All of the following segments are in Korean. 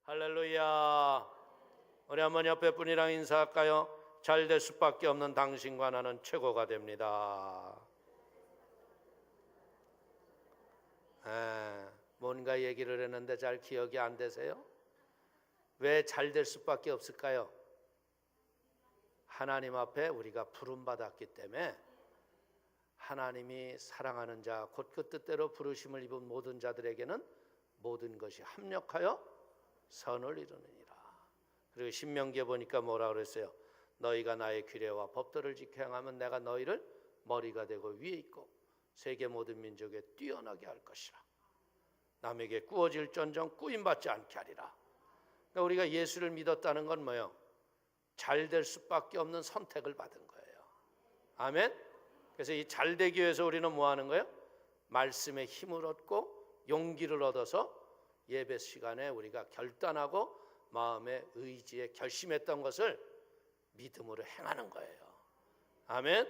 할렐루야. 우리 한번 옆에 분이랑 인사할까요? 잘 될 수밖에 없는 당신과 나는 최고가 됩니다. 뭔가 얘기를 했는데 잘 기억이 안 되세요? 왜 잘 될 수밖에 없을까요? 하나님 앞에 우리가 부름받았기 때문에 하나님이 사랑하는 자, 곧 그 뜻대로 부르심을 입은 모든 자들에게는 모든 것이 합력하여 선을 이루느니라. 그리고 신명기에 보니까 뭐라 그랬어요? 너희가 나의 규례와 법도를 지켜 행하면 내가 너희를 머리가 되고 위에 있고 세계 모든 민족에 뛰어나게 할 것이라. 남에게 꾸어질전정 꾸임받지 않게 하리라. 그러니까 우리가 예수를 믿었다는 건 뭐예요? 잘 될 수밖에 없는 선택을 받은 거예요. 아멘. 그래서 이 잘 되기 위해서 우리는 뭐 하는 거예요? 말씀의 힘을 얻고 용기를 얻어서 예배 시간에 우리가 결단하고 마음의 의지에 결심했던 것을 믿음으로 행하는 거예요. 아멘.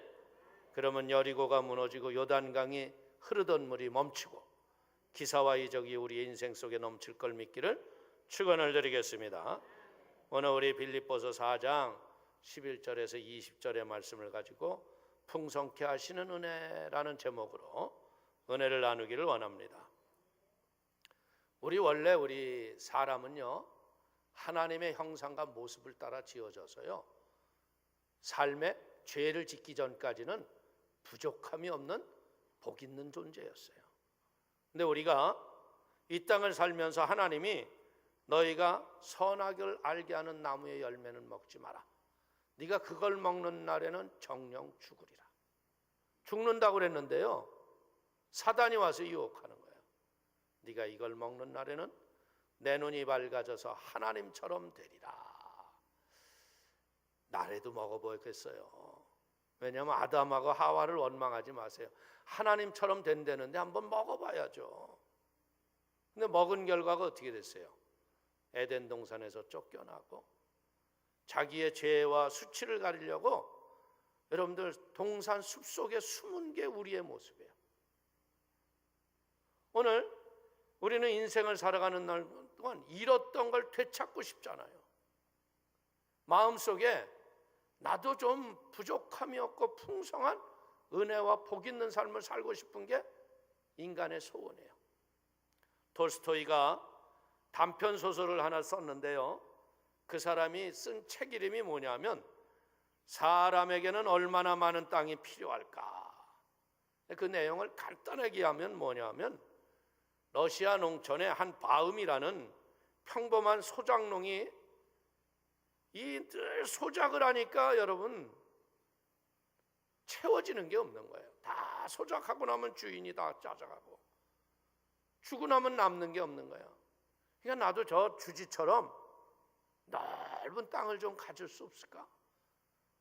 그러면 여리고가 무너지고 요단강이 흐르던 물이 멈추고 기사와 이적이 우리의 인생 속에 넘칠 걸 믿기를 축원을 드리겠습니다. 오늘 우리 빌립보서 4장 11절에서 20절의 말씀을 가지고 풍성케 하시는 은혜라는 제목으로 은혜를 나누기를 원합니다. 우리 사람은요, 하나님의 형상과 모습을 따라 지어져서요, 삶에 죄를 짓기 전까지는 부족함이 없는 복 있는 존재였어요. 근데 우리가 이 땅을 살면서 하나님이 너희가 선악을 알게 하는 나무의 열매는 먹지 마라. 네가 그걸 먹는 날에는 정령 죽으리라. 죽는다고 그랬는데요, 사단이 와서 유혹하는 거예요. 네가 이걸 먹는 날에는 내 눈이 밝아져서 하나님처럼 되리라. 나래도 먹어보겠어요. 왜냐하면 아담하고 하와를 원망하지 마세요. 하나님처럼 된다는데 한번 먹어봐야죠. 근데 먹은 결과가 어떻게 됐어요? 에덴 동산에서 쫓겨나고 자기의 죄와 수치를 가리려고 여러분들 동산 숲속에 숨은 게 우리의 모습이에요. 오늘 우리는 인생을 살아가는 날 동안 잃었던 걸 되찾고 싶잖아요. 마음속에 나도 좀 부족함이 없고 풍성한 은혜와 복 있는 삶을 살고 싶은 게 인간의 소원이에요. 톨스토이가 단편 소설을 하나 썼는데요, 그 사람이 쓴 책 이름이 뭐냐면 사람에게는 얼마나 많은 땅이 필요할까. 그 내용을 간단하게 하면 뭐냐면 러시아 농촌의 한 바움이라는 평범한 소작농이 이 늘 소작을 하니까 여러분 채워지는 게 없는 거예요. 다 소작하고 나면 주인이 다 짜져가고 주고 나면 남는 게 없는 거예요. 그러니까 나도 저 주지처럼 넓은 땅을 좀 가질 수 없을까?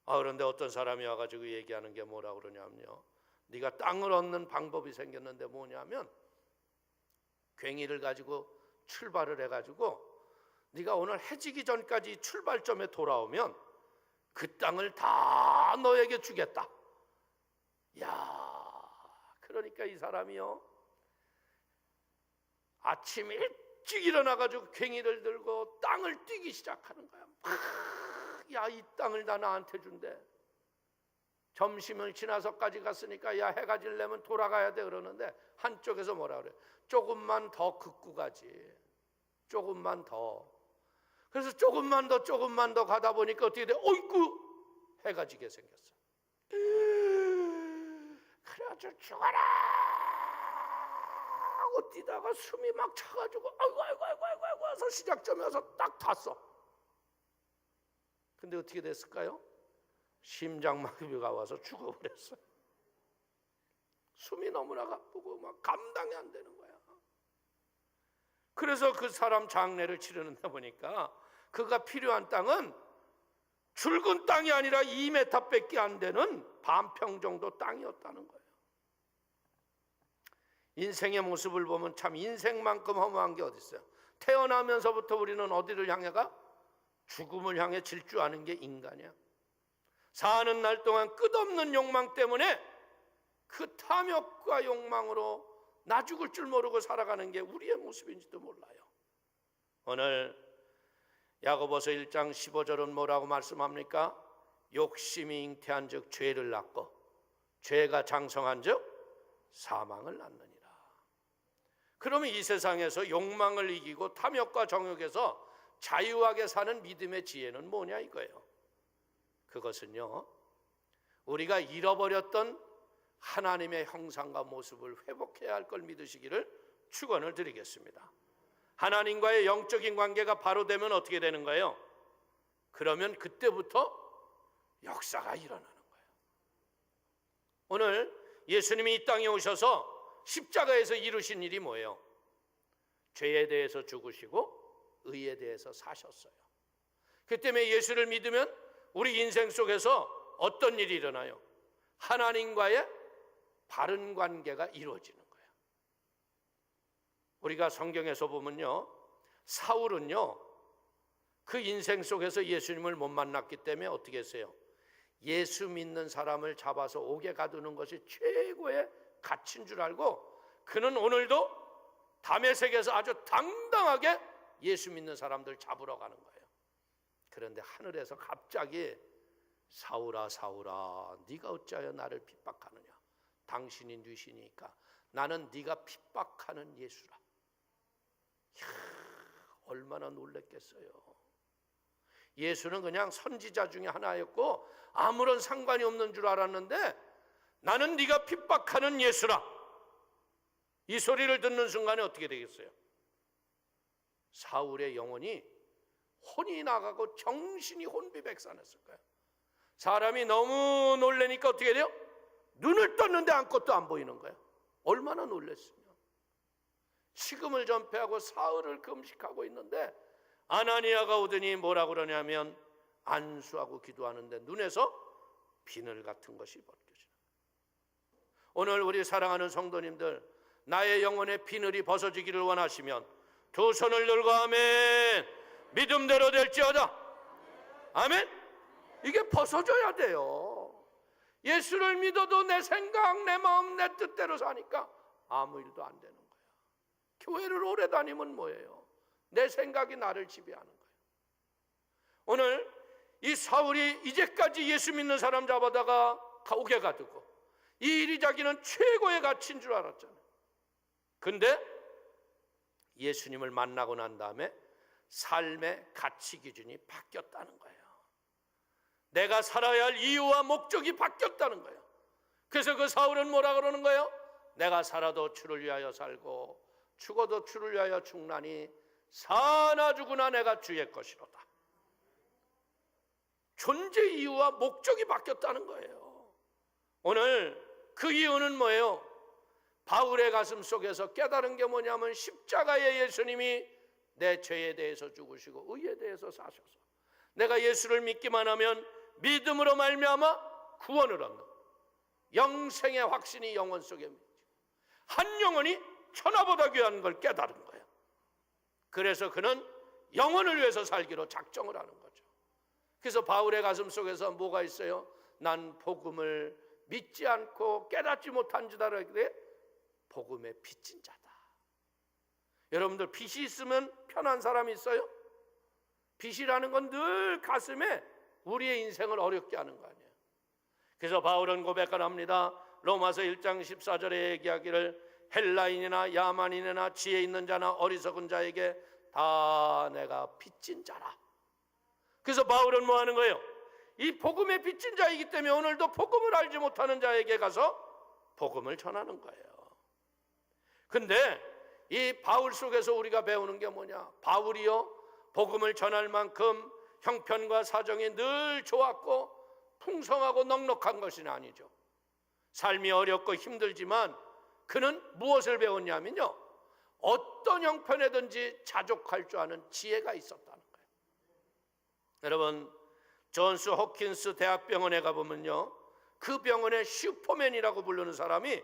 그런데 어떤 사람이 와가지고 얘기하는 게 뭐라고 그러냐면요, 네가 땅을 얻는 방법이 생겼는데 뭐냐면 괭이를 가지고 출발을 해가지고 네가 오늘 해지기 전까지 출발점에 돌아오면 그 땅을 다 너에게 주겠다. 야, 그러니까 이 사람이요, 아침 일찍 일어나가지고 괭이를 들고 땅을 뛰기 시작하는 거야. 야, 이 땅을 다 나한테 준대. 점심을 지나서까지 갔으니까 야, 해가 지려면 돌아가야 돼 그러는데 한쪽에서 뭐라 그래? 조금만 더 긋고 가지. 조금만 더. 그래서 조금만 더 가다 보니까 어떻게 돼? 어이구, 해가 지게 생겼어. 그래가지고 죽어라 하고 뛰다가 숨이 막 차가지고 아이고 해서 시작점에 와서 딱 탔어. 근데 어떻게 됐을까요? 심장마비가 와서 죽어버렸어요. 숨이 너무나 가쁘고 막 감당이 안 되는 거야. 그래서 그 사람 장례를 치르는데 보니까 그가 필요한 땅은 줄근 땅이 아니라 2m밖에 안 되는 반평 정도 땅이었다는 거예요. 인생의 모습을 보면 참 인생만큼 허무한 게 어디 있어요? 태어나면서부터 우리는 어디를 향해 가? 죽음을 향해 질주하는 게 인간이야. 사는 날 동안 끝없는 욕망 때문에 그 탐욕과 욕망으로 나 죽을 줄 모르고 살아가는 게 우리의 모습인지도 몰라요. 오늘 야고보서 1장 15절은 뭐라고 말씀합니까? 욕심이 잉태한 즉 죄를 낳고 죄가 장성한 즉 사망을 낳느니라. 그러면 이 세상에서 욕망을 이기고 탐욕과 정욕에서 자유하게 사는 믿음의 지혜는 뭐냐 이거예요. 그것은요, 우리가 잃어버렸던 하나님의 형상과 모습을 회복해야 할 걸 믿으시기를 축원을 드리겠습니다. 하나님과의 영적인 관계가 바로 되면 어떻게 되는 거예요? 그러면 그때부터 역사가 일어나는 거예요. 오늘 예수님이 이 땅에 오셔서 십자가에서 이루신 일이 뭐예요? 죄에 대해서 죽으시고 의에 대해서 사셨어요. 그 때문에 예수를 믿으면 우리 인생 속에서 어떤 일이 일어나요? 하나님과의 바른 관계가 이루어지는 거예요. 우리가 성경에서 보면요, 사울은요, 그 인생 속에서 예수님을 못 만났기 때문에 어떻게 했어요? 예수 믿는 사람을 잡아서 옥에 가두는 것이 최고의 가치인 줄 알고 그는 오늘도 다메섹에서 아주 당당하게 예수 믿는 사람들 잡으러 가는 거예요. 그런데 하늘에서 갑자기 사울아 사울아 네가 어찌하여 나를 핍박하느냐? 당신이 뉘시니까 나는 네가 핍박하는 예수라. 이야, 얼마나 놀랬겠어요. 예수는 그냥 선지자 중에 하나였고 아무런 상관이 없는 줄 알았는데 나는 네가 핍박하는 예수라. 이 소리를 듣는 순간에 어떻게 되겠어요? 사울의 영혼이 혼이 나가고 정신이 혼비백산했을 거예요. 사람이 너무 놀라니까 어떻게 돼요? 눈을 떴는데 아무것도 안 보이는 거예요. 얼마나 놀랐으면. 식음을 전폐하고 사흘을 금식하고 있는데 아나니아가 오더니 뭐라고 그러냐면 안수하고 기도하는데 눈에서 비늘 같은 것이 벗겨지는 거예요. 오늘 우리 사랑하는 성도님들, 나의 영혼의 비늘이 벗어지기를 원하시면 두 손을 들고 아멘, 믿음대로 될지어다. 아멘. 이게 벗어져야 돼요. 예수를 믿어도 내 생각, 내 마음, 내 뜻대로 사니까 아무 일도 안 되는 거예요. 교회를 오래 다니면 뭐예요? 내 생각이 나를 지배하는 거예요. 오늘 이 사울이 이제까지 예수 믿는 사람 잡아다가 옥에 가두고 이 일이 자기는 최고의 가치인 줄 알았잖아요. 근데 예수님을 만나고 난 다음에 삶의 가치 기준이 바뀌었다는 거예요. 내가 살아야 할 이유와 목적이 바뀌었다는 거예요. 그래서 그 사울은 뭐라 그러는 거예요? 내가 살아도 주를 위하여 살고 죽어도 주를 위하여 죽나니 사나 죽으나 내가 주의 것이로다. 존재 이유와 목적이 바뀌었다는 거예요. 오늘 그 이유는 뭐예요? 바울의 가슴 속에서 깨달은 게 뭐냐면 십자가의 예수님이 내 죄에 대해서 죽으시고 의에 대해서 사셔서 내가 예수를 믿기만 하면 믿음으로 말미암아 구원을 얻는 영생의 확신이 영혼 속에 한 영혼이 천하보다 귀한 걸 깨달은 거예요. 그래서 그는 영혼을 위해서 살기로 작정을 하는 거죠. 그래서 바울의 가슴 속에서 뭐가 있어요? 난 복음을 믿지 않고 깨닫지 못한 자다. 복음의 빚진 자다. 여러분들 빚이 있으면 편한 사람이 있어요? 빚이라는 건 늘 가슴에 우리의 인생을 어렵게 하는 거 아니에요. 그래서 바울은 고백을 합니다. 로마서 1장 14절에 얘기하기를 헬라인이나 야만인이나 지혜 있는 자나 어리석은 자에게 다 내가 빚진 자라. 그래서 바울은 뭐 하는 거예요? 이 복음의 빚진 자이기 때문에 오늘도 복음을 알지 못하는 자에게 가서 복음을 전하는 거예요. 근데 이 바울 속에서 우리가 배우는 게 뭐냐? 바울이요, 복음을 전할 만큼 형편과 사정이 늘 좋았고 풍성하고 넉넉한 것은 아니죠. 삶이 어렵고 힘들지만 그는 무엇을 배웠냐면요, 어떤 형편에든지 자족할 줄 아는 지혜가 있었다는 거예요. 여러분, 존스 호킨스 대학병원에 가보면요, 그 병원의 슈퍼맨이라고 부르는 사람이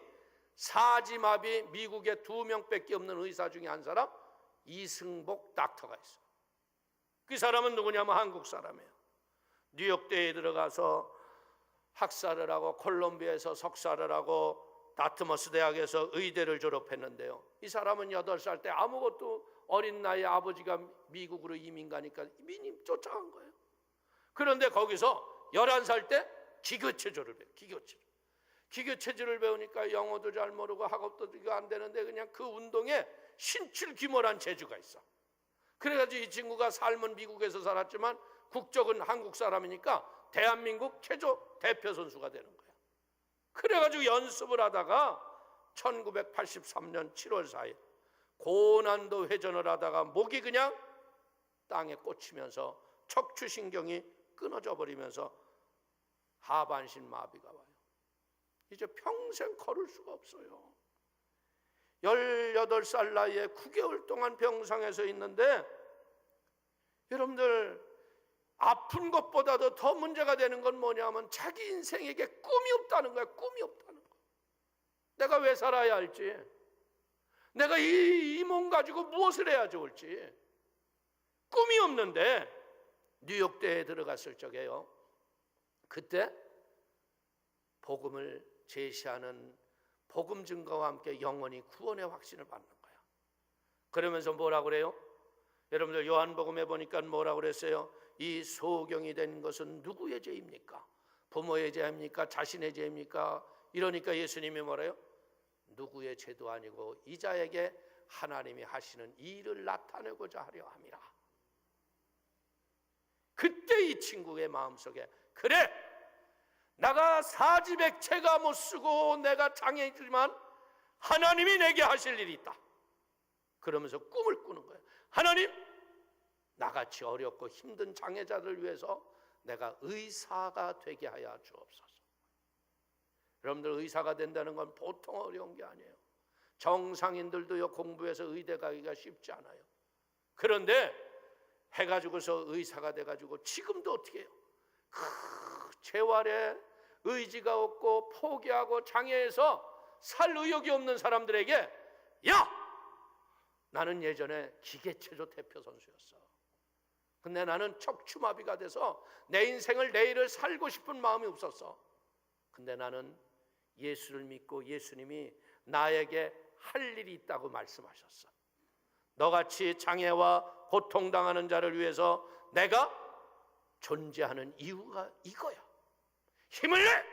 사지마비 미국에 2명밖에 없는 의사 중에 한 사람, 이승복 닥터가 있어요. 그 사람은 누구냐면 한국 사람이에요. 뉴욕대에 들어가서 학사를 하고 콜롬비아에서 석사를 하고 다트머스 대학에서 의대를 졸업했는데요, 이 사람은 8살 때 아무것도 어린 나이에 아버지가 미국으로 이민 가니까 이민 쫓아간 거예요. 그런데 거기서 11살 때 기교체조를 배워요. 기교체조를 배우니까 영어도 잘 모르고 학업도 안 되는데 그냥 그 운동에 신출귀몰한 재주가 있어. 그래가지고 이 친구가 삶은 미국에서 살았지만 국적은 한국 사람이니까 대한민국 체조 대표 선수가 되는 거야. 그래가지고 연습을 하다가 1983년 7월 4일 고난도 회전을 하다가 목이 그냥 땅에 꽂히면서 척추신경이 끊어져 버리면서 하반신 마비가 와요. 이제 평생 걸을 수가 없어요. 18살 나이에 9개월 동안 병상에서 있는데, 여러분들 아픈 것보다도 더 문제가 되는 건 뭐냐면 자기 인생에게 꿈이 없다는 거야. 꿈이 없다는 거. 내가 왜 살아야 할지, 내가 이 몸 가지고 무엇을 해야 좋을지 꿈이 없는데, 뉴욕대에 들어갔을 적에요, 그때 복음을 제시하는 복음 증거와 함께 영원히 구원의 확신을 받는 거야. 그러면서 뭐라고 그래요? 여러분들 요한복음에 보니까 뭐라고 그랬어요? 이 소경이 된 것은 누구의 죄입니까? 부모의 죄입니까? 자신의 죄입니까? 이러니까 예수님이 뭐래요? 누구의 죄도 아니고 이자에게 하나님이 하시는 일을 나타내고자 하려 함이라. 그때 이 친구의 마음속에, 그래, 내가 사지백체가 못 쓰고 내가 장애이지만 하나님이 내게 하실 일이 있다. 그러면서 꿈을 꾸는 거예요. 하나님, 나같이 어렵고 힘든 장애자들 위해서 내가 의사가 되게 하여 주옵소서. 여러분들, 의사가 된다는 건 보통 어려운 게 아니에요. 정상인들도요, 공부해서 의대 가기가 쉽지 않아요. 그런데 해가지고서 의사가 돼가지고 지금도 어떻게 해요? 재활에 의지가 없고 포기하고 장애해서 살 의욕이 없는 사람들에게, 야! 나는 예전에 기계체조 대표 선수였어. 근데 나는 척추마비가 돼서 내 인생을, 내일을 살고 싶은 마음이 없었어. 근데 나는 예수를 믿고 예수님이 나에게 할 일이 있다고 말씀하셨어. 너같이 장애와 고통당하는 자를 위해서 내가 존재하는 이유가 이거야. 힘을 내!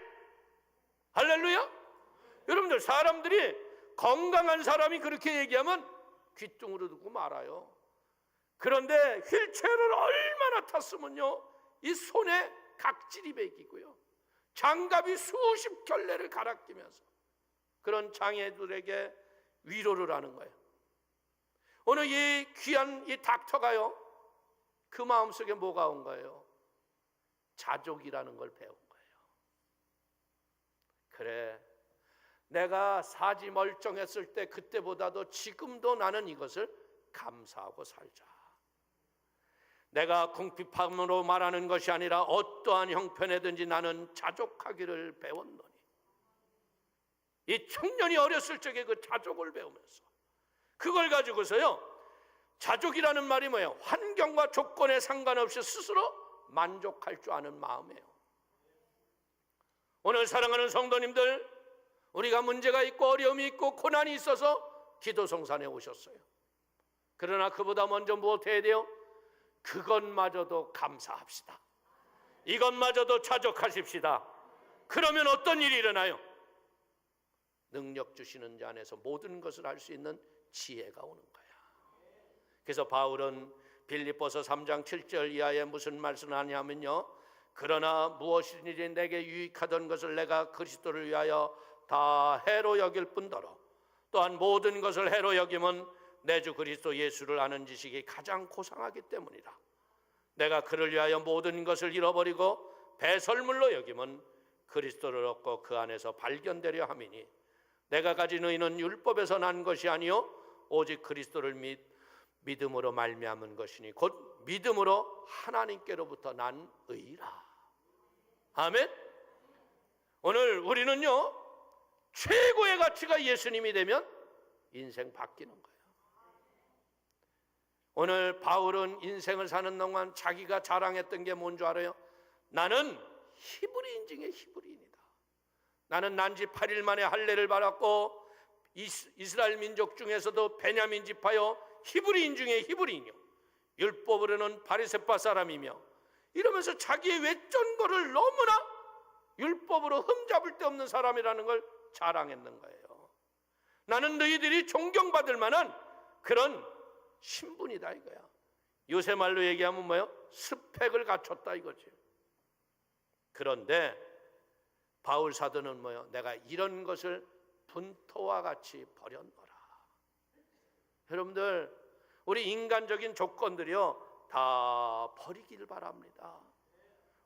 할렐루야! 여러분들, 사람들이, 건강한 사람이 그렇게 얘기하면 귀뚱으로 듣고 말아요. 그런데 휠체어를 얼마나 탔으면요, 이 손에 각질이 배기고요, 장갑이 수십 켤레를 갈아 끼면서 그런 장애들에게 위로를 하는 거예요. 오늘 이 귀한 이 닥터가요, 그 마음속에 뭐가 온 거예요? 자족이라는 걸 배운 거예요. 그래, 내가 사지 멀쩡했을 때 그때보다도 지금도 나는 이것을 감사하고 살자. 내가 궁핍함으로 말하는 것이 아니라 어떠한 형편에든지 나는 자족하기를 배웠노니. 이 청년이 어렸을 적에 그 자족을 배우면서 그걸 가지고서요, 자족이라는 말이 뭐예요? 환경과 조건에 상관없이 스스로 만족할 줄 아는 마음이에요. 오늘 사랑하는 성도님들, 우리가 문제가 있고 어려움이 있고 고난이 있어서 기도성산에 오셨어요. 그러나 그보다 먼저 무엇해야 돼요? 그것마저도 감사합시다. 이것마저도 자족하십시다. 그러면 어떤 일이 일어나요? 능력 주시는 자 안에서 모든 것을 할 수 있는 지혜가 오는 거야. 그래서 바울은 빌립보서 3장 7절 이하에 무슨 말씀을 하냐면요, 그러나 무엇이든지 내게 유익하던 것을 내가 그리스도를 위하여 다 해로 여길 뿐더러 또한 모든 것을 해로 여김은 내 주 그리스도 예수를 아는 지식이 가장 고상하기 때문이라. 내가 그를 위하여 모든 것을 잃어버리고 배설물로 여김은 그리스도를 얻고 그 안에서 발견되려 함이니 내가 가진 의는 율법에서 난 것이 아니요 오직 그리스도를 믿음으로 말미암은 것이니 곧 믿음으로 하나님께로부터 난 의라. 아멘. 오늘 우리는요, 최고의 가치가 예수님이 되면 인생 바뀌는 거예요. 오늘 바울은 인생을 사는 동안 자기가 자랑했던 게 뭔 줄 알아요? 나는 히브리인 중에 히브리인이다. 나는 난지 8일 만에 할례를 받았고 이스라엘 민족 중에서도 베냐민 지파요 히브리인 중에 히브리인이요, 율법으로는 바리새파 사람이며, 이러면서 자기의 외적인 거를 너무나 율법으로 흠잡을 데 없는 사람이라는 걸 자랑했는 거예요. 나는 너희들이 존경받을 만한 그런 신분이다 이거야. 요새 말로 얘기하면 뭐예요? 스펙을 갖췄다 이거지. 그런데 바울 사도는 뭐예요? 내가 이런 것을 분토와 같이 버렸노라. 여러분들, 우리 인간적인 조건들이요 다 버리길 바랍니다.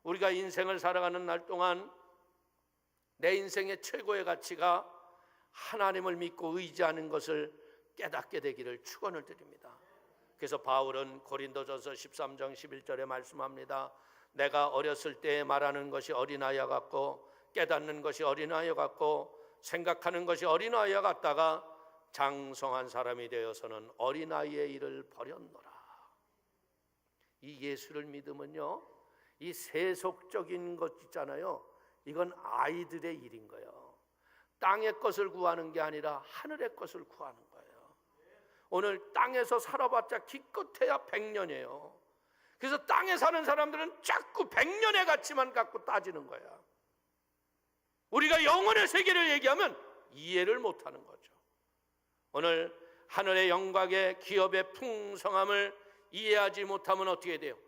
우리가 인생을 살아가는 날 동안 내 인생의 최고의 가치가 하나님을 믿고 의지하는 것을 깨닫게 되기를 축원을 드립니다. 그래서 바울은 고린도전서 13장 11절에 말씀합니다. 내가 어렸을 때 말하는 것이 어린아이와 같고 깨닫는 것이 어린아이와 같고 생각하는 것이 어린아이와 같다가 장성한 사람이 되어서는 어린아이의 일을 버렸노라. 이 예수를 믿으면요, 이 세속적인 것 있잖아요, 이건 아이들의 일인 거예요. 땅의 것을 구하는 게 아니라 하늘의 것을 구하는 거예요. 오늘 땅에서 살아봤자 기껏해야 100년이에요. 그래서 땅에 사는 사람들은 자꾸 100년의 가치만 갖고 따지는 거야. 우리가 영혼의 세계를 얘기하면 이해를 못하는 거죠. 오늘 하늘의 영광의 기업의 풍성함을 이해하지 못하면 어떻게 돼요?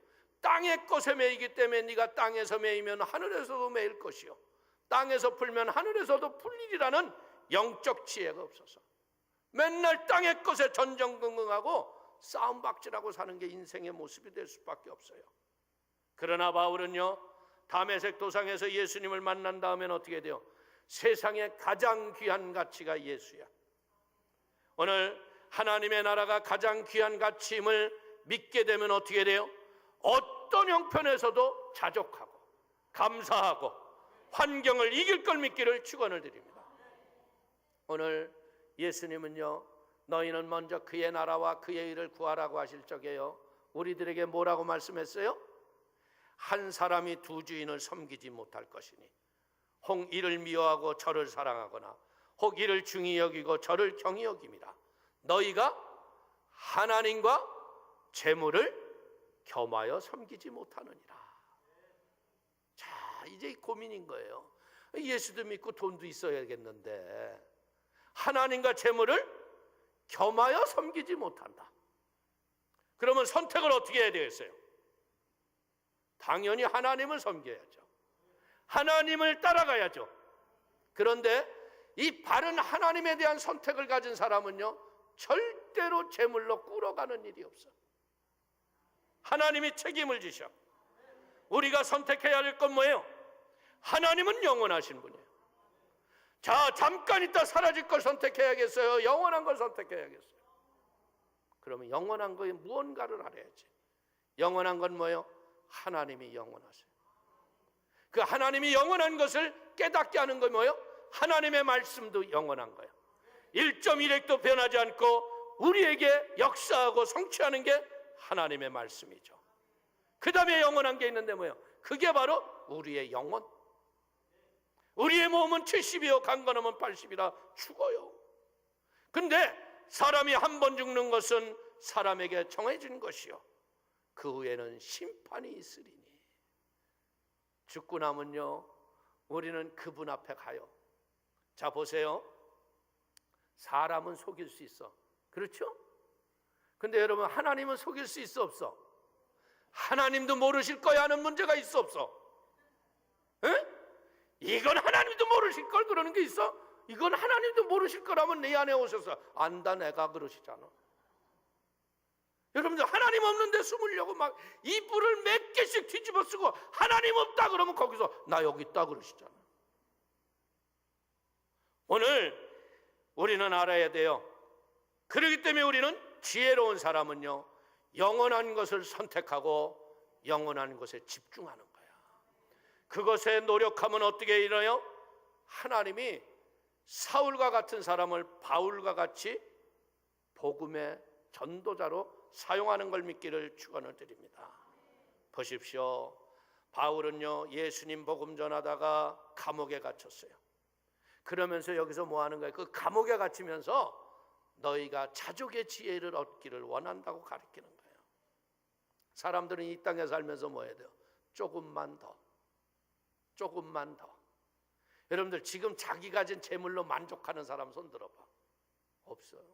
땅의 것에 매이기 때문에 네가 땅에서 매이면 하늘에서도 매일 것이요, 땅에서 풀면 하늘에서도 풀리리라는 영적 지혜가 없어서 맨날 땅의 것에 전전긍긍하고 싸움박질하고 사는 게 인생의 모습이 될 수밖에 없어요. 그러나 바울은요, 다메섹 도상에서 예수님을 만난 다음에는 어떻게 돼요? 세상에 가장 귀한 가치가 예수야. 오늘 하나님의 나라가 가장 귀한 가치임을 믿게 되면 어떻게 돼요? 어떤 형편에서도 자족하고 감사하고 환경을 이길 걸 믿기를 축원을 드립니다. 오늘 예수님은요, 너희는 먼저 그의 나라와 그의 일을 구하라고 하실 적에요, 우리들에게 뭐라고 말씀했어요? 한 사람이 두 주인을 섬기지 못할 것이니 혹 이를 미워하고 저를 사랑하거나 혹 이를 중히 여기고 저를 경히 여김이라. 너희가 하나님과 재물을 겸하여 섬기지 못하느니라. 자, 이제 고민인 거예요. 예수도 믿고 돈도 있어야겠는데 하나님과 재물을 겸하여 섬기지 못한다. 그러면 선택을 어떻게 해야 되겠어요? 당연히 하나님을 섬겨야죠. 하나님을 따라가야죠. 그런데 이 바른 하나님에 대한 선택을 가진 사람은요, 절대로 재물로 꿇어가는 일이 없어. 하나님이 책임을 지셔. 우리가 선택해야 할 건 뭐예요? 하나님은 영원하신 분이에요. 자, 잠깐 있다 사라질 걸 선택해야겠어요? 영원한 걸 선택해야겠어요? 그러면 영원한 거에 무언가를 알아야지. 영원한 건 뭐예요? 하나님이 영원하세요. 그 하나님이 영원한 것을 깨닫게 하는 건 뭐예요? 하나님의 말씀도 영원한 거예요. 1.1핵도 변하지 않고 우리에게 역사하고 성취하는 게 하나님의 말씀이죠. 그 다음에 영원한 게 있는데 뭐예요? 그게 바로 우리의 영혼. 우리의 몸은 70이요 강건하면 80이라 죽어요. 근데 사람이 한 번 죽는 것은 사람에게 정해진 것이요, 그 후에는 심판이 있으리니. 죽고 나면요, 우리는 그분 앞에 가요. 자, 보세요. 사람은 속일 수 있어. 그렇죠? 근데 여러분, 하나님은 속일 수 있어 없어? 하나님도 모르실 거야 하는 문제가 있어 없어? 에? 이건 하나님도 모르실 걸 그러는 게 있어? 이건 하나님도 모르실 거라면 내 안에 오셔서 안다 내가 그러시잖아. 여러분들, 하나님 없는데 숨으려고 막 이불을 몇 개씩 뒤집어 쓰고 하나님 없다 그러면 거기서 나 여기 있다 그러시잖아. 오늘 우리는 알아야 돼요. 그렇기 때문에 우리는 지혜로운 사람은요, 영원한 것을 선택하고 영원한 것에 집중하는 거야. 그것에 노력하면 어떻게 이뤄요? 하나님이 사울과 같은 사람을 바울과 같이 복음의 전도자로 사용하는 걸 믿기를 축원을 드립니다. 보십시오. 바울은요, 예수님 복음 전하다가 감옥에 갇혔어요. 그러면서 여기서 뭐 하는 거예요? 그 감옥에 갇히면서 너희가 자족의 지혜를 얻기를 원한다고 가르치는 거예요. 사람들은 이 땅에 살면서 뭐 해야 돼요? 조금만 더, 조금만 더. 여러분들 지금 자기 가진 재물로 만족하는 사람 손 들어봐. 없어요.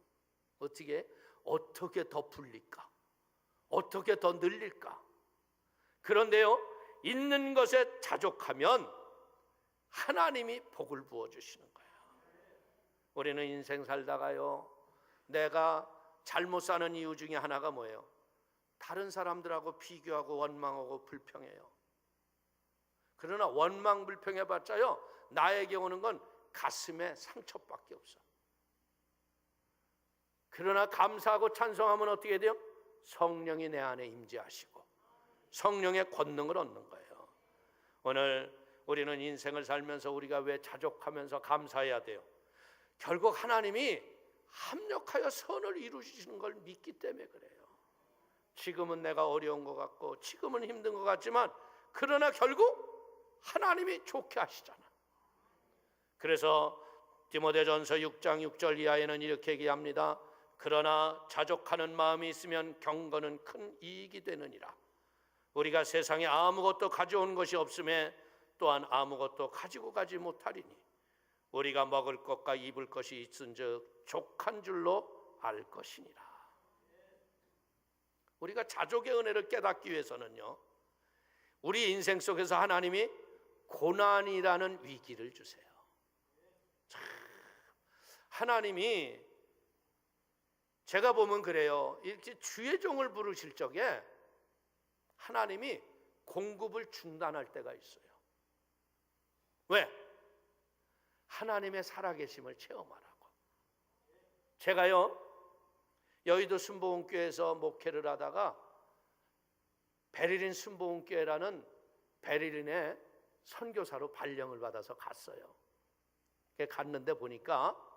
어떻게 더 불릴까? 어떻게 더 늘릴까? 그런데요, 있는 것에 자족하면 하나님이 복을 부어주시는 거예요. 우리는 인생 살다가요, 내가 잘못 사는 이유 중에 하나가 뭐예요? 다른 사람들하고 비교하고 원망하고 불평해요. 그러나 원망 불평해봤자요, 나에게 오는 건 가슴에 상처밖에 없어. 그러나 감사하고 찬송하면 어떻게 돼요? 성령이 내 안에 임재하시고 성령의 권능을 얻는 거예요. 오늘 우리는 인생을 살면서 우리가 왜 자족하면서 감사해야 돼요? 결국 하나님이 합력하여 선을 이루시는 걸 믿기 때문에 그래요. 지금은 내가 어려운 것 같고 지금은 힘든 것 같지만 그러나 결국 하나님이 좋게 하시잖아. 그래서 디모데전서 6장 6절 이하에는 이렇게 얘기합니다. 그러나 자족하는 마음이 있으면 경건은 큰 이익이 되느니라. 우리가 세상에 아무것도 가져온 것이 없음에 또한 아무것도 가지고 가지 못하리니 우리가 먹을 것과 입을 것이 있은즉 족한 줄로 알 것이니라. 우리가 자족의 은혜를 깨닫기 위해서는요, 우리 인생 속에서 하나님이 고난이라는 위기를 주세요. 하나님이 제가 보면 그래요. 이렇게 주의 종을 부르실 적에 하나님이 공급을 중단할 때가 있어요. 왜? 하나님의 살아계심을 체험하라고. 제가요, 여의도 순복음교회에서 목회를 하다가 베를린 순복음교회라는 베를린의 선교사로 발령을 받아서 갔어요. 갔는데 보니까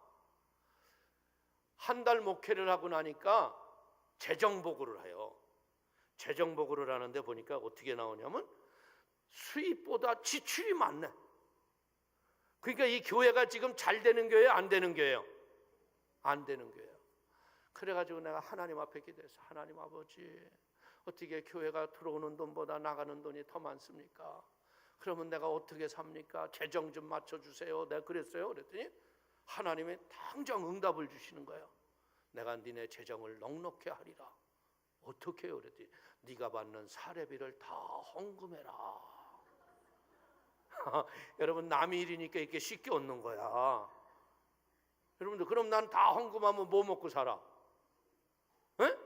한 달 목회를 하고 나니까 재정보고를 해요. 재정보고를 하는데 보니까 어떻게 나오냐면 수입보다 지출이 많네. 그러니까 이 교회가 지금 잘 되는 교회예요, 안 되는 교회예요? 안 되는 교회예요. 그래가지고 내가 하나님 앞에 기도해서, 하나님 아버지, 어떻게 교회가 들어오는 돈보다 나가는 돈이 더 많습니까? 그러면 내가 어떻게 삽니까? 재정 좀 맞춰주세요. 내가 그랬어요. 그랬더니 하나님이 당장 응답을 주시는 거예요. 내가 니네 재정을 넉넉히 하리라. 어떻게 해요? 그랬더니 네가 받는 사례비를 다 헌금해라. 여러분, 남의 일이니까 이렇게 쉽게 얻는 거야. 여러분들, 그럼 난 다 헌금하면 뭐 먹고 살아? 에?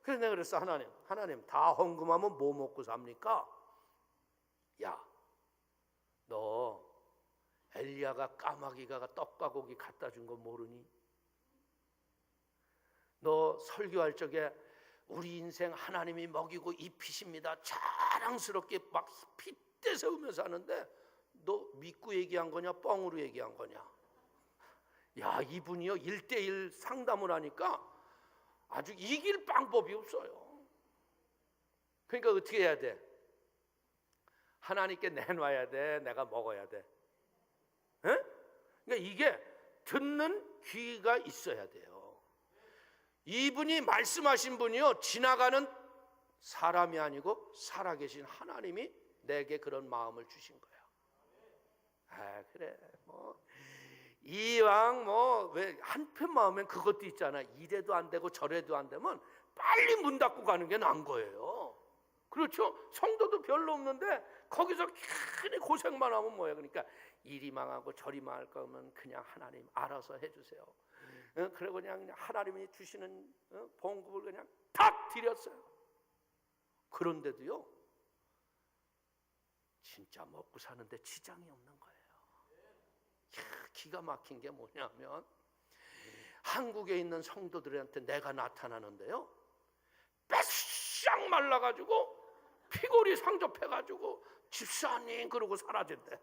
그래서 내가 그랬어. 하나님 다 헌금하면 뭐 먹고 삽니까? 야, 너 엘리야가 까마귀가 떡과 고기 갖다 준 거 모르니? 너 설교할 적에 우리 인생 하나님이 먹이고 입히십니다 자랑스럽게 막 핏대 세우면서 하는데 너 믿고 얘기한 거냐 뻥으로 얘기한 거냐? 야, 이분이요 1대1 상담을 하니까 아주 이길 방법이 없어요. 그러니까 어떻게 해야 돼? 하나님께 내놔야 돼? 내가 먹어야 돼? 에? 그러니까 이게 듣는 귀가 있어야 돼요. 이분이 말씀하신 분이요, 지나가는 사람이 아니고 살아계신 하나님이 내게 그런 마음을 주신 거야. 아, 그래, 뭐 이왕 뭐 왜 한편 마음엔 그것도 있잖아. 이래도 안 되고 저래도 안 되면 빨리 문 닫고 가는 게 나은 거예요. 그렇죠? 성도도 별로 없는데 거기서 괜히 고생만 하면 뭐야. 그러니까 이리 망하고 저리 망할 거면 그냥 하나님 알아서 해주세요. 그리고 그냥 하나님이 주시는 봉급을 그냥 탁 드렸어요. 그런데도요, 진짜 먹고 사는데 지장이 없는 거예요. 기가 막힌 게 뭐냐면 한국에 있는 성도들한테 내가 나타나는데요, 뺏싹 말라가지고 피골이 상접해가지고 집사님 그러고 사라진대.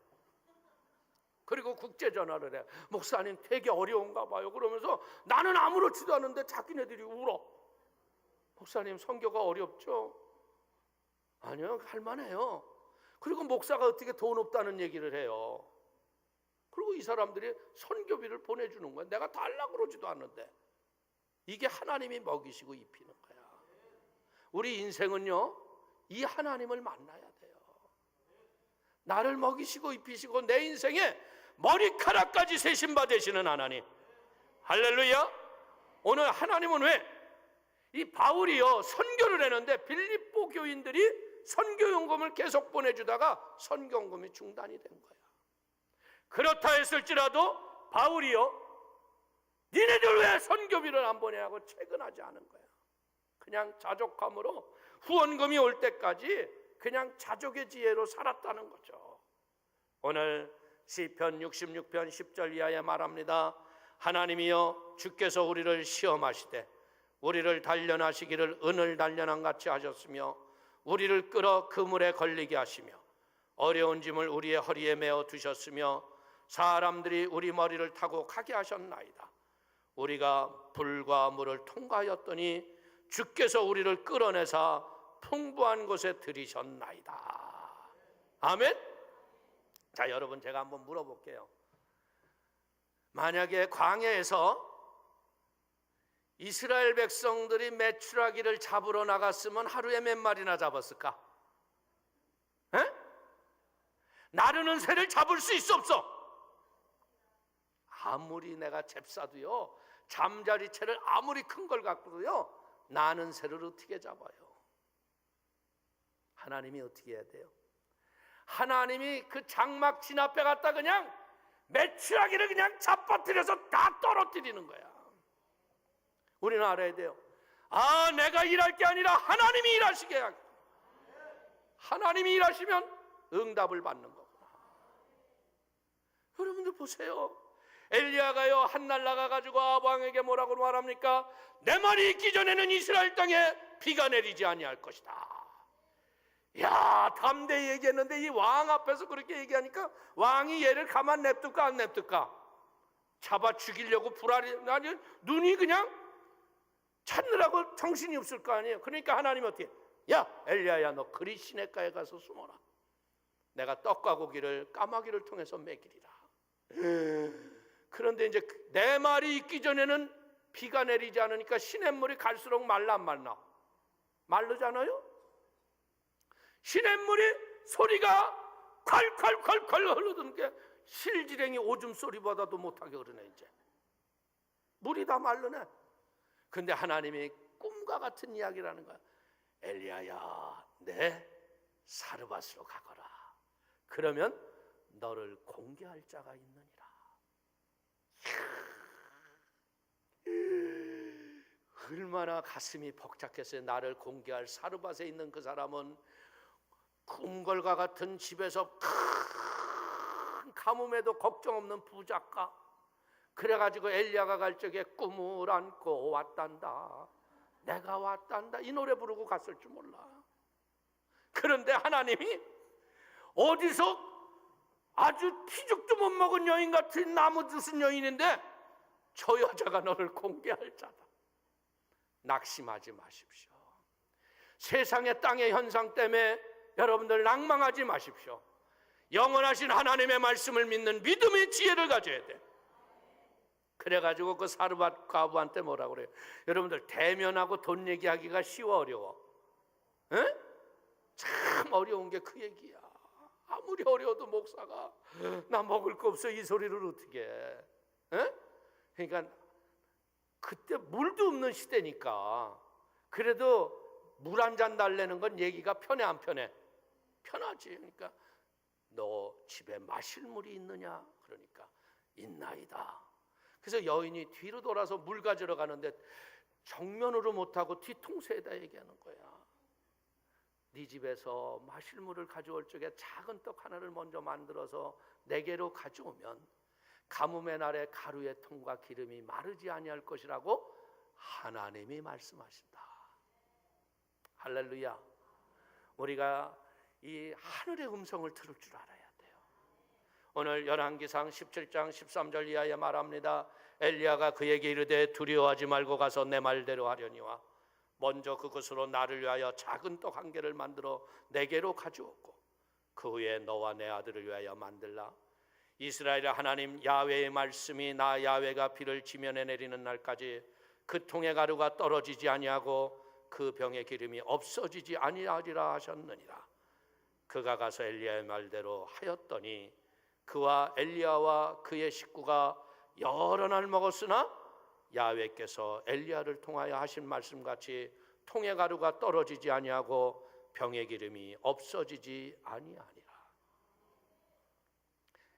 그리고 국제 전화를 해. 목사님 되게 어려운가 봐요. 그러면서 나는 아무렇지도 않은데 자기네들이 울어. 목사님 선교가 어렵죠? 아니요, 할만해요. 그리고 목사가 어떻게 돈 없다는 얘기를 해요. 그리고 이 사람들이 선교비를 보내주는 거야. 내가 달라고 그러지도 않는데. 이게 하나님이 먹이시고 입히는 거야. 우리 인생은요, 이 하나님을 만나야 돼요. 나를 먹이시고 입히시고 내 인생에 머리카락까지 세심바 되시는 하나님. 할렐루야. 오늘 하나님은 왜? 이 바울이요, 선교를 했는데 빌립보 교인들이 선교연금을 계속 보내주다가 선교연금이 중단이 된 거야. 그렇다 했을지라도 바울이요, 니네들 왜 선교비를 안 보내냐고 채근하지 않은 거야. 그냥 자족함으로 후원금이 올 때까지 그냥 자족의 지혜로 살았다는 거죠. 오늘 시편 66편 10절 이하에 말합니다. 하나님이여, 주께서 우리를 시험하시되 우리를 단련하시기를 은을 단련한 같이 하셨으며 우리를 끌어 그물에 걸리게 하시며 어려운 짐을 우리의 허리에 메어 두셨으며 사람들이 우리 머리를 타고 가게 하셨나이다. 우리가 불과 물을 통과하였더니 주께서 우리를 끌어내사 풍부한 곳에 들이셨나이다. 아멘. 자, 여러분, 제가 한번 물어볼게요. 만약에 광야에서 이스라엘 백성들이 메추라기를 잡으러 나갔으면 하루에 몇 마리나 잡았을까? 에? 나르는 새를 잡을 수 있어 없어? 아무리 내가 잽싸도요, 잠자리채를 아무리 큰 걸 갖고도요, 나는 새를 어떻게 잡아요? 하나님이 어떻게 해야 돼요? 하나님이 그 장막 진 앞에 갔다 그냥 메추라기를 그냥 잡아뜨려서 다 떨어뜨리는 거야. 우리는 알아야 돼요. 아, 내가 일할 게 아니라 하나님이 일하시게 하고, 하나님이 일하시면 응답을 받는 거구나. 여러분들 보세요. 엘리야가요, 한날 나가가지고 아합 왕에게 뭐라고 말합니까? 내 말이 있기 전에는 이스라엘 땅에 비가 내리지 아니할 것이다. 야, 담대히 얘기했는데 이 왕 앞에서 그렇게 얘기하니까 왕이 얘를 가만 냅둘까 안 냅둘까? 잡아 죽이려고 불알이, 눈이 그냥 찾느라고 정신이 없을 거 아니에요. 그러니까 하나님이 어떻게, 야, 엘리야야, 너 그리 시냇가에 가서 숨어라. 내가 떡과 고기를 까마귀를 통해서 먹이리라. 그런데 이제 내 말이 있기 전에는 비가 내리지 않으니까 시냇물이 갈수록 말라 안 말라? 마르잖아요. 시냇물이 소리가 콸콸콸콸 흐르던 게 실지렁이 오줌 소리보다도 못하게 흐르네. 이제 물이 다 마르네. 근데 하나님이 꿈과 같은 이야기라는 거야. 엘리야야, 내 사르밧으로 가거라. 그러면 너를 공개할 자가 있느니라. 얼마나 가슴이 벅찼겠어요. 나를 공개할 사르밧에 있는 그 사람은 궁궐과 같은 집에서 큰 가뭄에도 걱정 없는 부잣가. 그래가지고 엘리야가 갈 적에 꿈을 안고 왔단다, 내가 왔단다, 이 노래 부르고 갔을 줄 몰라. 그런데 하나님이 어디서 아주 피죽도 못 먹은 여인 같은 나무 주순 여인인데 저 여자가 너를 공개할 자다. 낙심하지 마십시오. 세상의 땅의 현상 때문에 여러분들 낭망하지 마십시오. 영원하신 하나님의 말씀을 믿는 믿음의 지혜를 가져야 돼. 그래가지고 그 사르밧 과부한테 뭐라고 그래요? 여러분들, 대면하고 돈 얘기하기가 쉬워 어려워? 에? 참 어려운 게 그 얘기야. 아무리 어려워도 목사가 나 먹을 거 없어 이 소리를 어떻게 해? 에? 그러니까 그때 물도 없는 시대니까 그래도 물 한 잔 달래는 건 얘기가 편해 안 편해? 편하지. 그러니까 너 집에 마실 물이 있느냐? 그러니까 있나이다. 그래서 여인이 뒤로 돌아서 물 가지러 가는데 정면으로 못하고 뒤통수에다 얘기하는 거야. 네 집에서 마실 물을 가져올 적에 작은 떡 하나를 먼저 만들어서 내게로 가져오면 가뭄의 날에 가루의 통과 기름이 마르지 아니할 것이라고 하나님이 말씀하신다. 할렐루야. 우리가 이 하늘의 음성을 들을 줄 알아야 돼요. 오늘 열왕기상 17장 13절 이하에 말합니다. 엘리야가 그에게 이르되 두려워하지 말고 가서 내 말대로 하려니와 먼저 그것으로 나를 위하여 작은 떡 한 개를 만들어 내게로 가져오고 그 후에 너와 내 아들을 위하여 만들라. 이스라엘의 하나님 야훼의 말씀이 나 야훼가 비를 지면에 내리는 날까지 그 통의 가루가 떨어지지 아니하고 그 병의 기름이 없어지지 아니하리라 하셨느니라. 그가 가서 엘리야의 말대로 하였더니 그와 엘리야와 그의 식구가 여러 날 먹었으나 야훼께서 엘리야를 통하여 하신 말씀같이 통의 가루가 떨어지지 아니하고 병의 기름이 없어지지 아니하니라.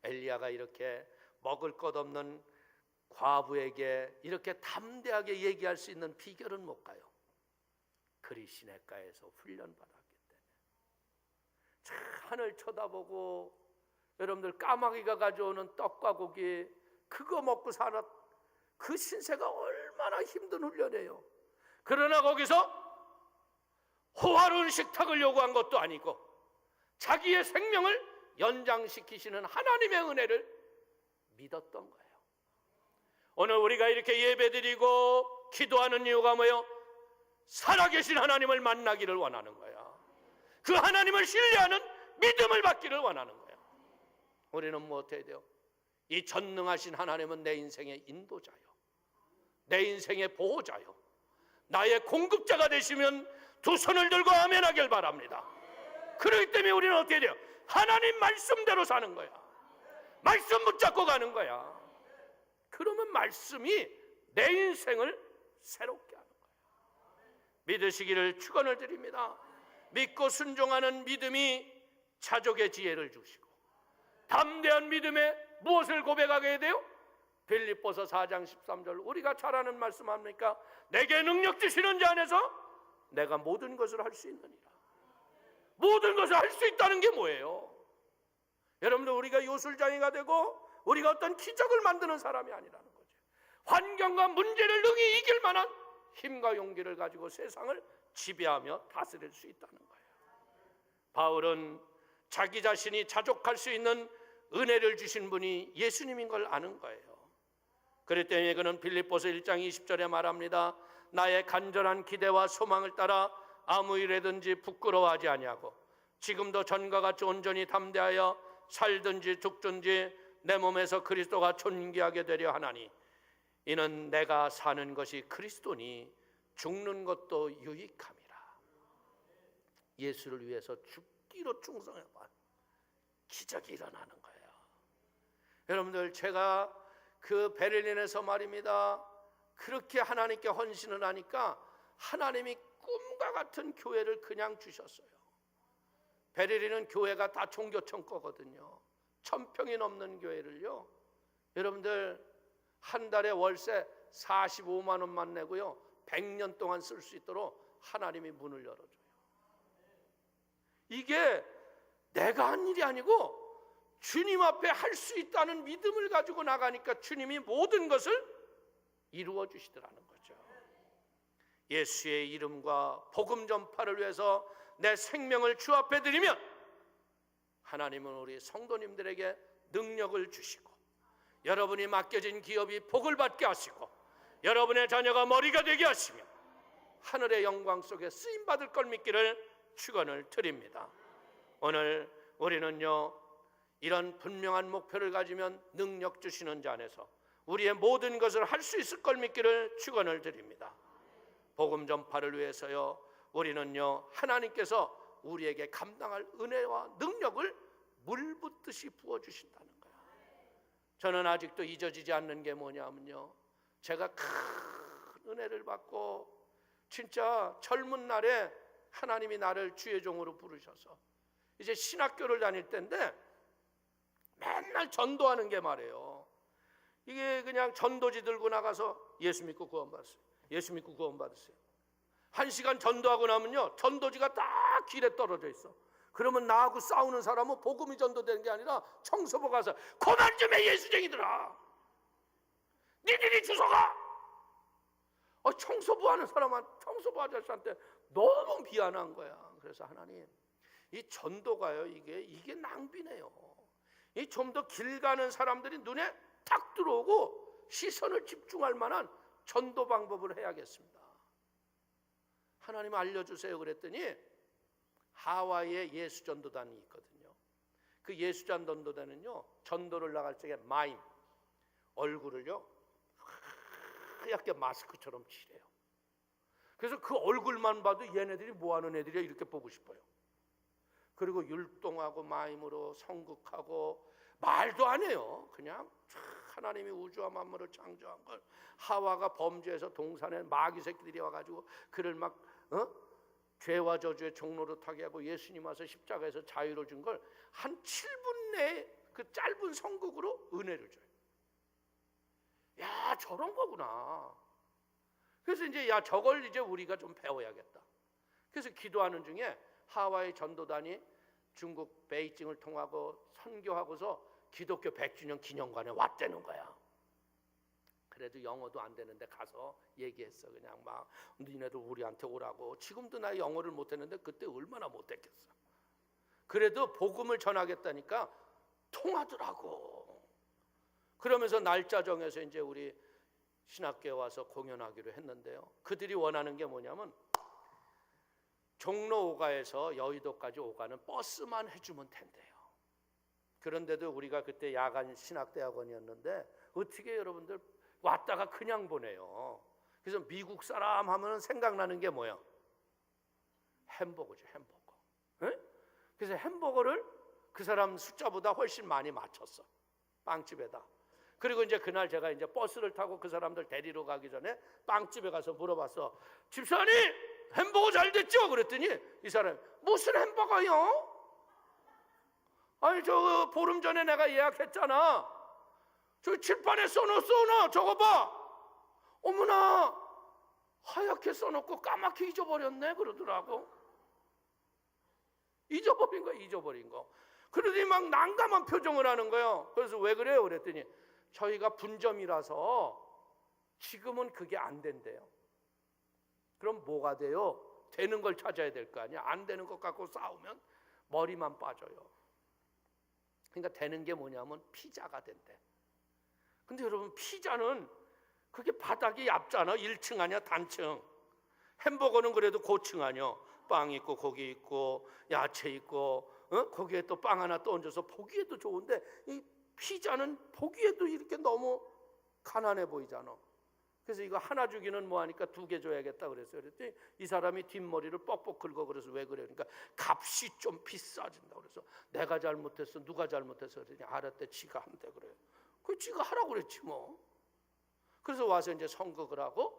엘리야가 이렇게 먹을 것 없는 과부에게 이렇게 담대하게 얘기할 수 있는 비결은 뭘까요? 그리 시냇가에서 훈련받았기 때문에. 하늘 쳐다보고 여러분들 까마귀가 가져오는 떡과 고기 그거 먹고 살았 그 신세가 얼마나 힘든 훈련이에요. 그러나 거기서 호화로운 식탁을 요구한 것도 아니고 자기의 생명을 연장시키시는 하나님의 은혜를 믿었던 거예요. 오늘 우리가 이렇게 예배드리고 기도하는 이유가 뭐예요? 살아계신 하나님을 만나기를 원하는 거야. 그 하나님을 신뢰하는 믿음을 받기를 원하는 거야. 우리는 뭐 어떻게 돼요? 이 전능하신 하나님은 내 인생의 인도자요, 내 인생의 보호자요, 나의 공급자가 되시면 두 손을 들고 아멘 하길 바랍니다. 그렇기 때문에 우리는 어떻게 돼요? 하나님 말씀대로 사는 거야. 말씀 붙잡고 가는 거야. 그러면 말씀이 내 인생을 새롭게 하는 거야. 믿으시기를 축원을 드립니다. 믿고 순종하는 믿음이 자족의 지혜를 주시고, 담대한 믿음에 무엇을 고백하게 돼요? 빌립보서 4장 13절 우리가 잘 아는 말씀 아닙니까? 내게 능력 주시는 자 안에서 내가 모든 것을 할 수 있느니라. 모든 것을 할 수 있다는 게 뭐예요? 여러분들, 우리가 요술장애가 되고 우리가 어떤 기적을 만드는 사람이 아니라는 거죠. 환경과 문제를 능히 이길 만한 힘과 용기를 가지고 세상을 지배하며 다스릴 수 있다는 거예요. 바울은 자기 자신이 자족할 수 있는 은혜를 주신 분이 예수님인 걸 아는 거예요. 그랬더니 때문에 그는 빌립보서 1장 20절에 말합니다. 나의 간절한 기대와 소망을 따라 아무 일에든지 부끄러워하지 아니하고 지금도 전과 같이 온전히 담대하여 살든지 죽든지 내 몸에서 그리스도가 존귀하게 되려 하나니 이는 내가 사는 것이 그리스도니 죽는 것도 유익함이라. 예수를 위해서 죽기로 충성해봐 기적이 일어나는 거예요. 여러분들, 제가 그 베를린에서 말입니다, 그렇게 하나님께 헌신을 하니까 하나님이 꿈과 같은 교회를 그냥 주셨어요. 베를린은 교회가 다 종교청 거거든요. 1000평이 넘는 교회를요, 여러분들 한 달에 월세 45만 원만 내고요 100년 동안 쓸 수 있도록 하나님이 문을 열어줘요. 이게 내가 한 일이 아니고 주님 앞에 할 수 있다는 믿음을 가지고 나가니까 주님이 모든 것을 이루어 주시더라는 거죠. 예수의 이름과 복음 전파를 위해서 내 생명을 주 앞에 드리면 하나님은 우리 성도님들에게 능력을 주시고, 여러분이 맡겨진 기업이 복을 받게 하시고, 여러분의 자녀가 머리가 되게 하시며 하늘의 영광 속에 쓰임받을 걸 믿기를 축원을 드립니다. 오늘 우리는요, 이런 분명한 목표를 가지면 능력 주시는 자 안에서 우리의 모든 것을 할 수 있을 걸 믿기를 축원을 드립니다. 복음 전파를 위해서요, 우리는요, 하나님께서 우리에게 감당할 은혜와 능력을 물 붓듯이 부어주신다는 거예요. 저는 아직도 잊어지지 않는 게 뭐냐면요, 제가 큰 은혜를 받고 진짜 젊은 날에 하나님이 나를 주의 종으로 부르셔서 이제 신학교를 다닐 때인데 맨날 전도하는 게 말이에요. 이게 그냥 전도지 들고 나가서 예수 믿고 구원받으세요, 예수 믿고 구원받으세요. 1시간 전도하고 나면요, 전도지가 딱 길에 떨어져 있어. 그러면 나하고 싸우는 사람은 복음이 전도되는 게 아니라 청소부 가서 그만 좀 해 예수쟁이들아, 니들이 주소가. 청소부 하는 사람한테, 청소부 아저씨한테 너무 미안한 거야. 그래서 하나님, 이 전도가요, 이게 낭비네요. 이 좀 더 길 가는 사람들이 눈에 탁 들어오고 시선을 집중할 만한 전도 방법을 해야겠습니다. 하나님 알려주세요. 그랬더니 하와이에 예수전도단이 있거든요. 그 예수전도단은요, 전도를 나갈 적에 마임, 얼굴을요 하얗게 마스크처럼 칠해요. 그래서 그 얼굴만 봐도 얘네들이 뭐하는 애들이야 이렇게 보고 싶어요. 그리고 율동하고 마임으로 성극하고 말도 안 해요. 그냥 하나님이 우주와 만물을 창조한 걸 하와가 범죄해서 동산에 마귀 새끼들이 와가지고 그를 막 죄와 저주의 종로로 타게 하고 예수님 와서 십자가에서 자유를 준 걸 한 7분 내에 그 짧은 성극으로 은혜를 줘요. 야, 저런 거구나. 그래서 이제 야, 저걸 이제 우리가 좀 배워야겠다. 그래서 기도하는 중에 하와이 전도단이 중국 베이징을 통하고 선교하고서 기독교 100주년 기념관에 왔다는 거야. 그래도 영어도 안 되는데 가서 얘기했어. 그냥 막 니네도 우리한테 오라고. 지금도 나 영어를 못했는데 그때 얼마나 못했겠어. 그래도 복음을 전하겠다니까 통하더라고. 그러면서 날짜 정해서 이제 우리 신학교에 와서 공연하기로 했는데요. 그들이 원하는 게 뭐냐면 종로 5가에서 여의도까지 오가는 버스만 해주면 된대요. 그런데도 우리가 그때 야간 신학대학원이었는데 어떻게 여러분들 왔다가 그냥 보내요. 그래서 미국 사람 하면 생각나는 게 뭐야? 햄버거죠, 햄버거. 에? 그래서 햄버거를 그 사람 숫자보다 훨씬 많이 맞췄어. 빵집에다. 그리고 이제 그날 제가 이제 버스를 타고 그 사람들 데리러 가기 전에 빵집에 가서 물어봤어. 집사님, 햄버거 잘 됐죠? 그랬더니 이 사람이 무슨 햄버거요? 아니 저 보름 전에 내가 예약했잖아. 저 칠판에 써놓어 저거 봐. 어머나 하얗게 써놓고 까맣게 잊어버렸네 그러더라고. 잊어버린 거. 그러더니 막 난감한 표정을 하는 거예요. 그래서 왜 그래요? 그랬더니 저희가 분점이라서 지금은 그게 안 된대요. 그럼 뭐가 돼요? 되는 걸 찾아야 될 거 아니야. 안 되는 것 갖고 싸우면 머리만 빠져요. 그러니까 되는 게 뭐냐면 피자가 된대. 근데 여러분 피자는 그게 바닥이 얇잖아. 1층 아니야 단층. 햄버거는 그래도 고층 아니야. 빵 있고 고기 있고 야채 있고 거기에 또 빵 하나 또 얹어서 보기에도 좋은데 이 피자는 보기에도 이렇게 너무 가난해 보이잖아. 그래서 이거 하나 주기는 뭐하니까 2개 줘야겠다 그랬어요. 그랬더니 이 사람이 뒷머리를 뻑뻑 긁어. 그래서 왜 그래? 그러니까 값이 좀 비싸진다. 그래서 내가 잘못했어 누가 잘못했어 그랬더니 알았대 지가 한대 그래요. 그 지가 하라고 그랬지 뭐. 그래서 와서 이제 선곡을 하고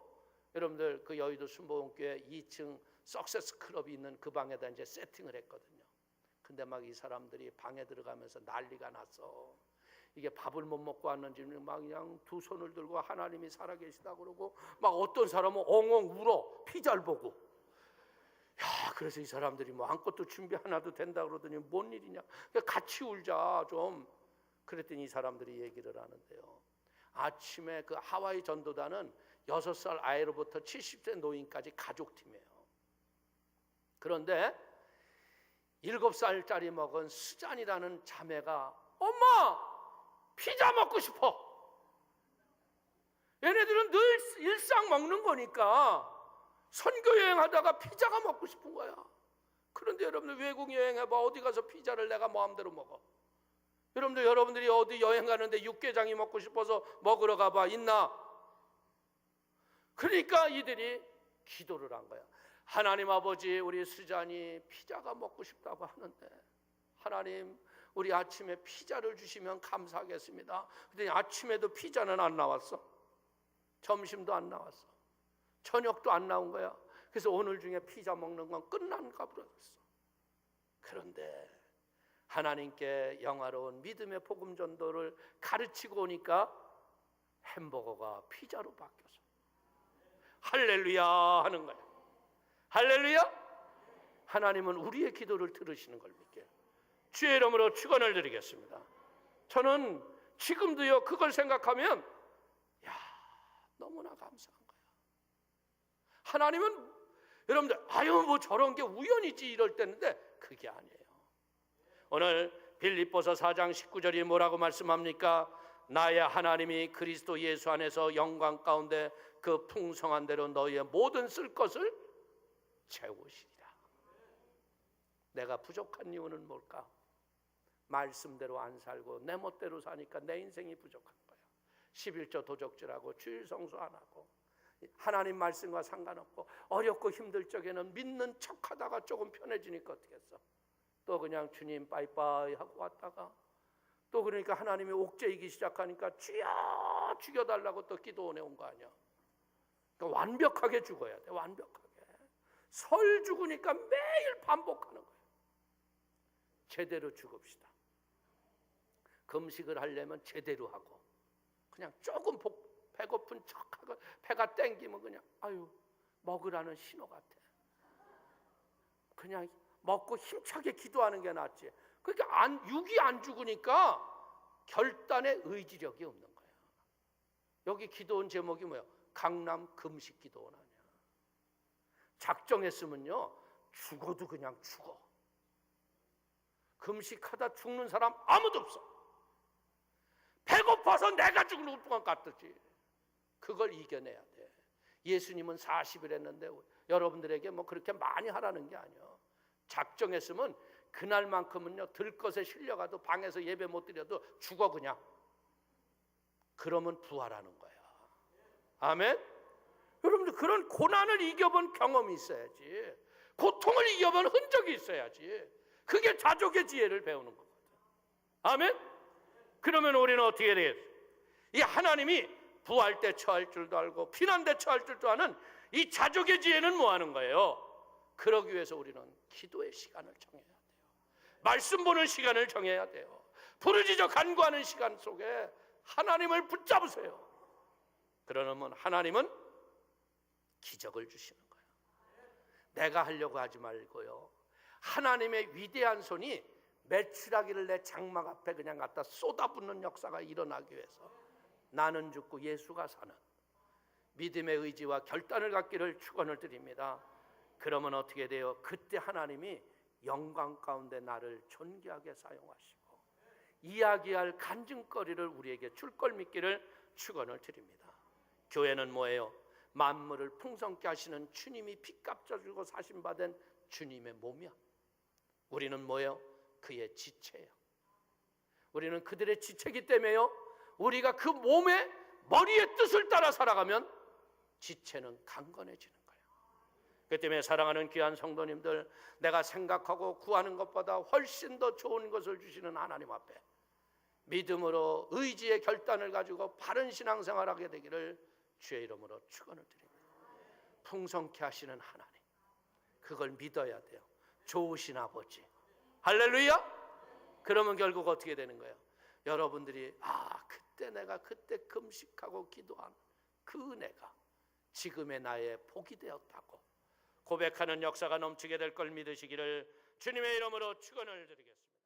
여러분들 그 여의도 순복음교회 2층 석세스 클럽이 있는 그 방에다 이제 세팅을 했거든요. 근데 막 이 사람들이 방에 들어가면서 난리가 났어. 이게 밥을 못 먹고 왔는지 막 그냥 두 손을 들고 하나님이 살아계시다 그러고 막 어떤 사람은 엉엉 울어 피자를 보고. 야, 그래서 이 사람들이 뭐 아무것도 준비 하나도 된다 그러더니 뭔 일이냐. 같이 울자 좀. 그랬더니 이 사람들이 얘기를 하는데요. 아침에 그 하와이 전도단은 6살 아이로부터 70세 노인까지 가족팀이에요. 그런데 7살짜리 먹은 수잔이라는 자매가 엄마 피자 먹고 싶어. 얘네들은 늘 일상 먹는 거니까 선교 여행하다가 피자가 먹고 싶은 거야. 그런데 여러분들 외국 여행해봐. 어디 가서 피자를 내가 마음대로 먹어. 여러분들이 어디 여행 가는데 육개장이 먹고 싶어서 먹으러 가봐. 있나? 그러니까 이들이 기도를 한 거야. 하나님 아버지 우리 수잔이 피자가 먹고 싶다고 하는데 하나님 우리 아침에 피자를 주시면 감사하겠습니다. 그랬더니 아침에도 피자는 안 나왔어. 점심도 안 나왔어. 저녁도 안 나온 거야. 그래서 오늘 중에 피자 먹는 건 끝난가 보였어. 그런데 하나님께 영화로운 믿음의 복음 전도를 가르치고 오니까 햄버거가 피자로 바뀌어서 할렐루야 하는 거야. 할렐루야. 하나님은 우리의 기도를 들으시는 걸 믿게 주의 이름으로 축원을 드리겠습니다. 저는 지금도요 그걸 생각하면 야 너무나 감사한 거야. 하나님은 여러분들 아유 뭐 저런 게 우연이지 이럴 때인데 그게 아니에요. 오늘 빌립보서 4장 19절이 뭐라고 말씀합니까? 나의 하나님이 그리스도 예수 안에서 영광 가운데 그 풍성한 대로 너희의 모든 쓸 것을 채우시리라. 내가 부족한 이유는 뭘까? 말씀대로 안 살고 내 멋대로 사니까 내 인생이 부족한 거야. 11조 도적질하고 주일 성수 안 하고 하나님 말씀과 상관없고 어렵고 힘들 적에는 믿는 척하다가 조금 편해지니까 어떻겠어? 또 그냥 주님 빠이빠이 하고 왔다가 또 그러니까 하나님이 옥죄이기 시작하니까 주여 죽여달라고 또 기도원에 온 거 아니야. 그러니까 완벽하게 죽어야 돼. 완벽하게. 설 죽으니까 매일 반복하는 거예요. 제대로 죽읍시다. 금식을 하려면 제대로 하고 그냥 조금 배고픈 척하고 배가 땡기면 그냥 아유 먹으라는 신호 같아. 그냥 먹고 힘차게 기도하는 게 낫지. 그러니까 육이 안 죽으니까 결단의 의지력이 없는 거야. 여기 기도원 제목이 뭐야? 강남 금식 기도원 아니야. 작정했으면요 죽어도 그냥 죽어. 금식하다 죽는 사람 아무도 없어. 배고파서 내가 죽는 것 같듯이 그걸 이겨내야 돼. 예수님은 40일 했는데 여러분들에게 뭐 그렇게 많이 하라는 게 아니야. 작정했으면 그날만큼은요 들것에 실려가도 방에서 예배 못 드려도 죽어 그냥. 그러면 부활하는 거야. 아멘. 여러분들 그런 고난을 이겨본 경험이 있어야지. 고통을 이겨본 흔적이 있어야지. 그게 자족의 지혜를 배우는 거거든. 아멘. 그러면 우리는 어떻게 되겠어요? 이 하나님이 부활 때 처할 줄도 알고 피난 때 처할 줄도 아는 이 자족의 지혜는 뭐 하는 거예요? 그러기 위해서 우리는 기도의 시간을 정해야 돼요. 말씀 보는 시간을 정해야 돼요. 부르짖어 간구하는 시간 속에 하나님을 붙잡으세요. 그러면 하나님은 기적을 주시는 거예요. 내가 하려고 하지 말고요. 하나님의 위대한 손이 메추라기를 내 장막 앞에 그냥 갖다 쏟아붓는 역사가 일어나기 위해서 나는 죽고 예수가 사는 믿음의 의지와 결단을 갖기를 축원을 드립니다. 그러면 어떻게 돼요? 그때 하나님이 영광 가운데 나를 존귀하게 사용하시고 이야기할 간증거리를 우리에게 줄 걸 믿기를 축원을 드립니다. 교회는 뭐예요? 만물을 풍성케 하시는 주님이 피값 져주고 사심받은 주님의 몸이야. 우리는 뭐예요? 그의 지체예요. 우리는 그들의 지체이기 때문에요 우리가 그 몸의 머리의 뜻을 따라 살아가면 지체는 강건해지는 거예요. 그 때문에 사랑하는 귀한 성도님들, 내가 생각하고 구하는 것보다 훨씬 더 좋은 것을 주시는 하나님 앞에 믿음으로 의지의 결단을 가지고 바른 신앙생활하게 되기를 주의 이름으로 축원을 드립니다. 풍성케 하시는 하나님, 그걸 믿어야 돼요. 좋으신 아버지, 할렐루야. 그러면 결국 어떻게 되는 거예요? 여러분들이 그때 내가 그때 금식하고 기도한 그 은혜가 지금의 나의 복이 되었다고 고백하는 역사가 넘치게 될 걸 믿으시기를 주님의 이름으로 축원을 드리겠습니다.